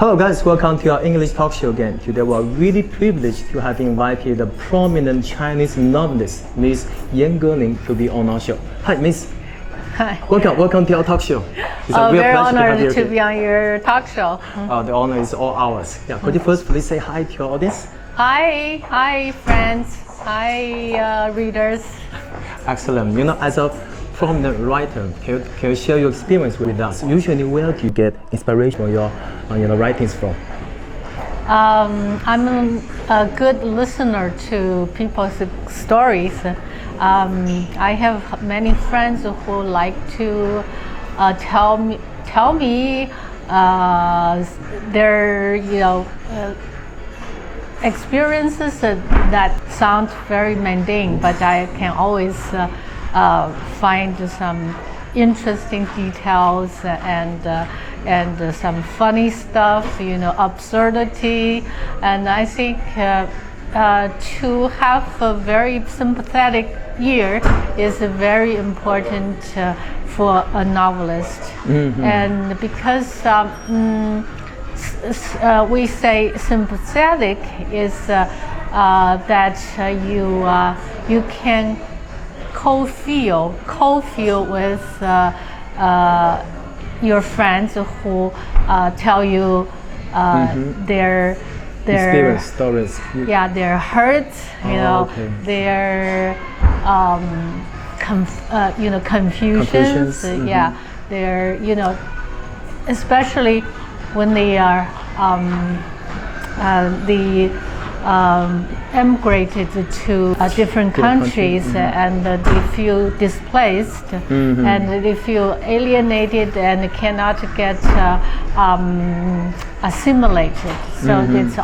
Hello guys, welcome to our English talk show again. Today we are really privileged to have invited the prominent Chinese novelist, Miss Yan Geling, to be on our show. Hi, Miss. Hi. Welcome to our talk show. It's a real very pleasure honored to be on your talk show. The honor is all ours. Yeah, could you first please say hi to your audience? Hi friends. Hi readers. Excellent. You know, as a prominent writer, can you share your experience with us? Usually, where do you get inspiration for your writings from? I'm a good listener to people's stories. I have many friends who like to tell me their experiences that sound very mundane, but I can always find some interesting details and some funny stuff, absurdity, and I think to have a very sympathetic ear is very important for a novelist. Mm-hmm. And because we say sympathetic is that you can co-feel with your friends who tell you their experience stories. Yeah, their hurts, their confusions. Mm-hmm. Yeah, their especially when they are emigrated to different countries. Mm-hmm. And they feel displaced. Mm-hmm. And they feel alienated and cannot get assimilated. So mm-hmm. It's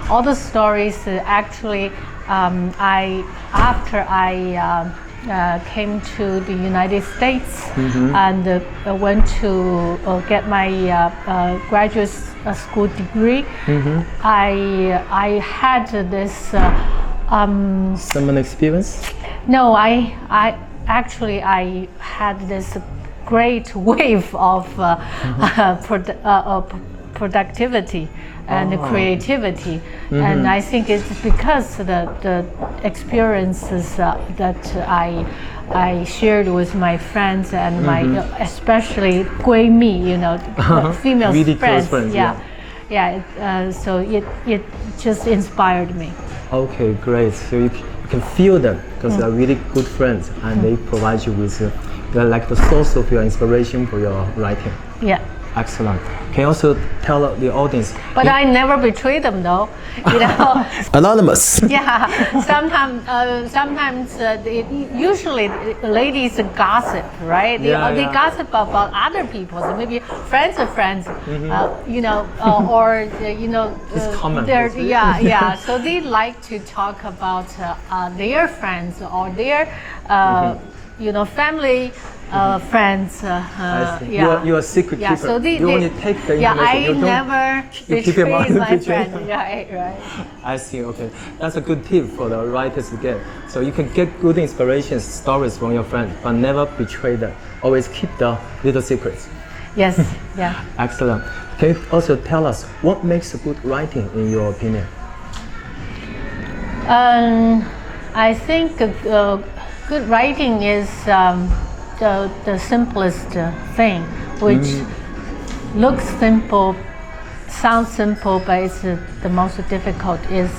all the stories actually. After I came to the United States. Mm-hmm. And went to get my graduate school degree. Mm-hmm. I had this similar experience? No, I had this great wave of productivity and creativity. Mm-hmm. And I think it's because the experiences that I shared with my friends and mm-hmm. my especially 闺蜜, female really friends. Close friends. Yeah. So it just inspired me. Okay, great. So you can feel them because they're really good friends, and they provide you with they're like the source of your inspiration for your writing. Yeah. Excellent. Can you also tell the audience? But I never betray them, though. Anonymous. Yeah. Sometimes usually ladies gossip, right? They gossip about other people, so maybe friends of friends, mm-hmm. Or it's common. Yeah. So they like to talk about their friends or their family. Friends. You're a secret keeper. So you only take the information. Yeah, I never betrayed my friend. Yeah, right. I see. Okay, that's a good tip for the writers to get. So you can get good inspirations, stories from your friends, but never betray them. Always keep the little secrets. Yes. Yeah. Excellent. Can you also tell us what makes a good writing in your opinion? I think good writing is the simplest thing, which looks simple, sounds simple, but it's the most difficult is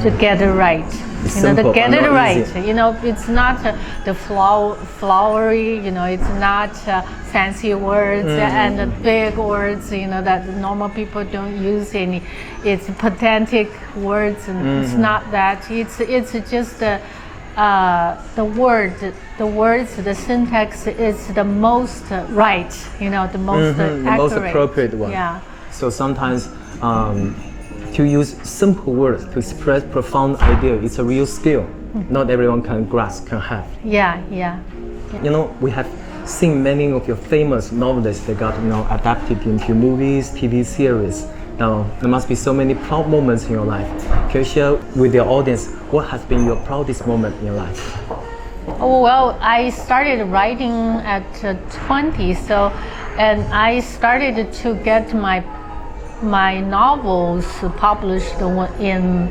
to get it right. To get it right. Easy. It's not the flowery. It's not fancy words and big words. That normal people don't use any. It's pedantic words, and it's not that. It's just the words, the syntax is the most right, the most accurate. The most appropriate one. Yeah. So sometimes to use simple words to express profound idea, it's a real skill. Mm-hmm. Not everyone can grasp, can have. Yeah. We have seen many of your famous novelists that got adapted into movies, TV series. Now, there must be so many proud moments in your life. Can you share with your audience what has been your proudest moment in your life? Oh, well, I started writing at 20, and I started to get my my novels published in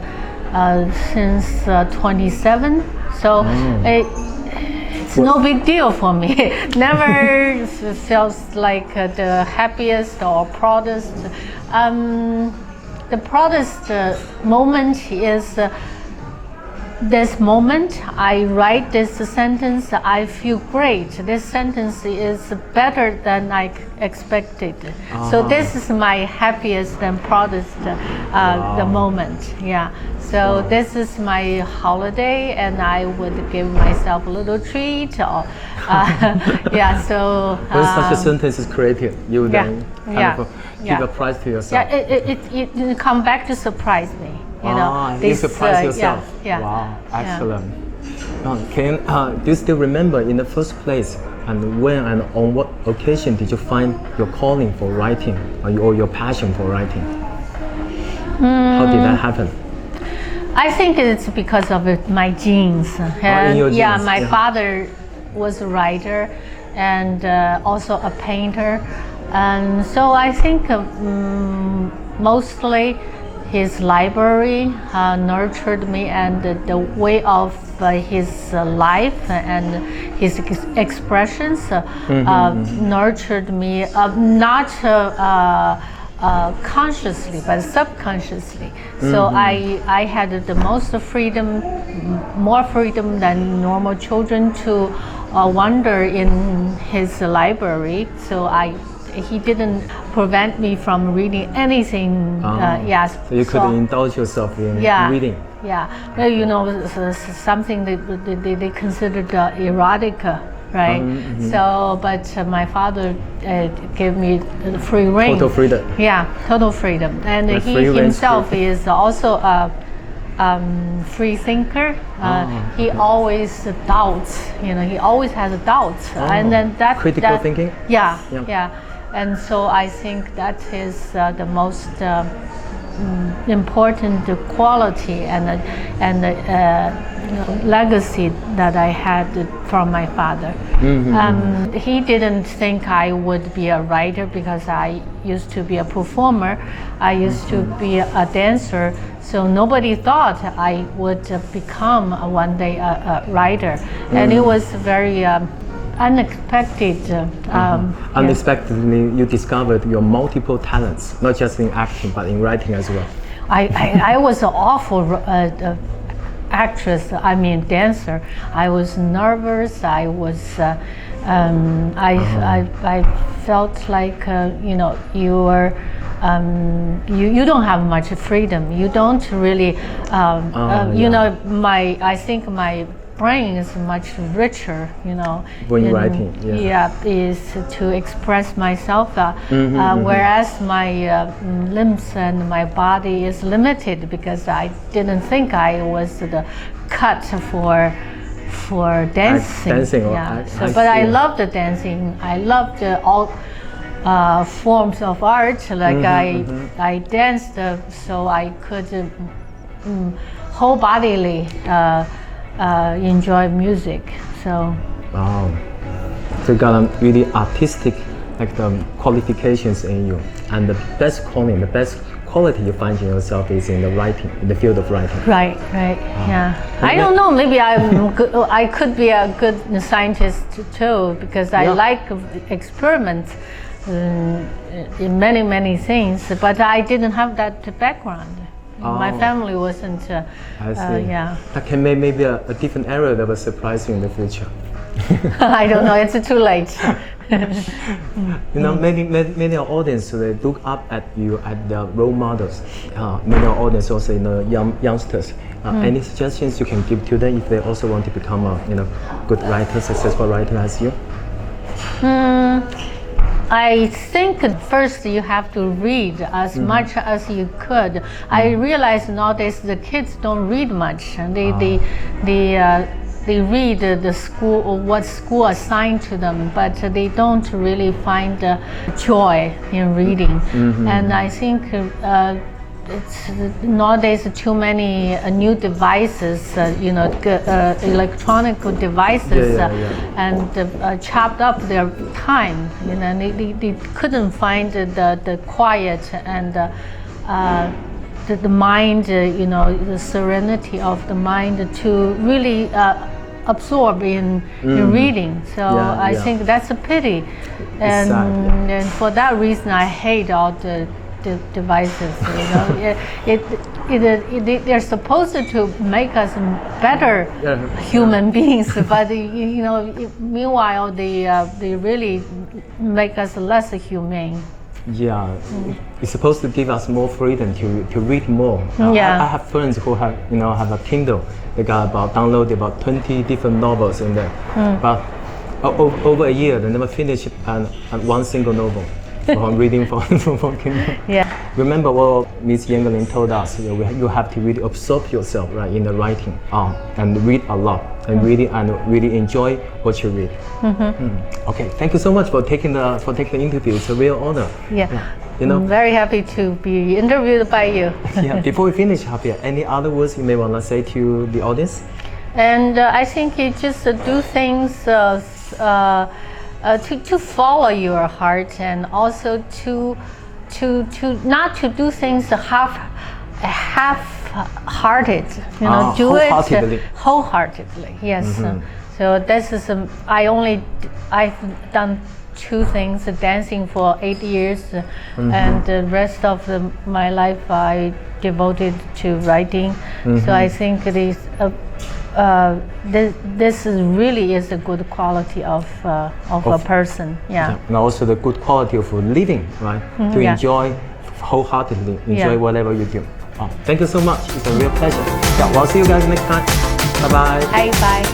since 27, so it's no big deal for me. Never feels like the happiest or proudest. The proudest moment is this moment. I write this sentence, I feel great. This sentence is better than I expected. So this is my happiest and proudest the moment. Yeah. So this is my holiday, and I would give myself a little treat. Or yeah. So when such a sentence is created, you then give a prize to yourself. Yeah. It come back to surprise me. You know, you surprise yourself. Yeah. Wow, excellent. Do you still remember in the first place, and when and on what occasion did you find your calling for writing, or your passion for writing? How did that happen? I think it's because of my genes. In your genes. My father was a writer and also a painter, and so I think mostly his library nurtured me, and the way of his life and his expressions nurtured me, not consciously but subconsciously. So I had the most freedom, more freedom than normal children to wander in his library. So he didn't prevent me from reading anything. Yes. So you could indulge yourself in reading. Yeah. Well, you know, something that they considered erotica, right? So, but my father gave me free rein. Total freedom. Yeah, total freedom. And he himself is also a free thinker. He always doubts. You know, he always has doubts, and then critical thinking. Yeah. And so I think that is the most important quality and legacy that I had from my father. He didn't think I would be a writer because I used to be a performer. I used to be a dancer. So nobody thought I would become one day a writer. And it was very unexpected. Unexpectedly, you discovered your multiple talents, not just in acting, but in writing as well. I was an awful actress, dancer. I was nervous. I was, I felt like, you were, you don't have much freedom. You don't really, I think my brain is much richer, when you're writing. Is to express myself, whereas my limbs and my body is limited because I didn't think I was the cut for dancing. I loved the dancing. I loved all forms of art. Like I danced, so I could whole bodily enjoy music. So so you got a really artistic qualifications in you, and the best calling, the best quality you find in yourself is in the writing, in the field of writing. Right. Yeah. I don't know. Maybe I could be a good scientist too, because I like experiments in many things, but I didn't have that background. My family wasn't. I see. That can make maybe a different area that will surprise you in the future. I don't know. It's too late. Many audience they look up at you at the role models. Many audience also youngsters. Any suggestions you can give to them if they also want to become a good writer, successful writer as you? I think first you have to read as much as you could. I realize nowadays the kids don't read much, and they read the school or what school assigned to them, but they don't really find joy in reading. And I think it's nowadays too many new devices, electronic devices, and chopped up their time. And they couldn't find the quiet and the mind, the serenity of the mind to really absorb in reading. So I think that's a pity, and for that reason I hate all the devices. They're supposed to make us better human beings, but meanwhile they really make us less humane. Yeah, it's supposed to give us more freedom to read more. I have friends who have a Kindle. They got downloaded about 20 different novels in there. But over a year, they never finish one single novel from reading from Kindle. Yeah. Remember what Ms. Yan Geling told us, you have to really absorb yourself in the writing and read a lot and really enjoy what you read. Okay, thank you so much for taking the interview. It's a real honor. I'm very happy to be interviewed by you. Before we finish, Javier, any other words you may want to say to the audience? And I think you just do things to follow your heart, and also to not to do things half-hearted. Do it wholeheartedly. Yes. So this is I've done 2 things: dancing for 8 years, and the rest of my life I devoted to writing. So I think this really is a good quality of a person. And also the good quality of living, right? To enjoy wholeheartedly, enjoy whatever you do. Thank you so much. It's a real pleasure. We'll see you guys next time. Bye bye. Bye.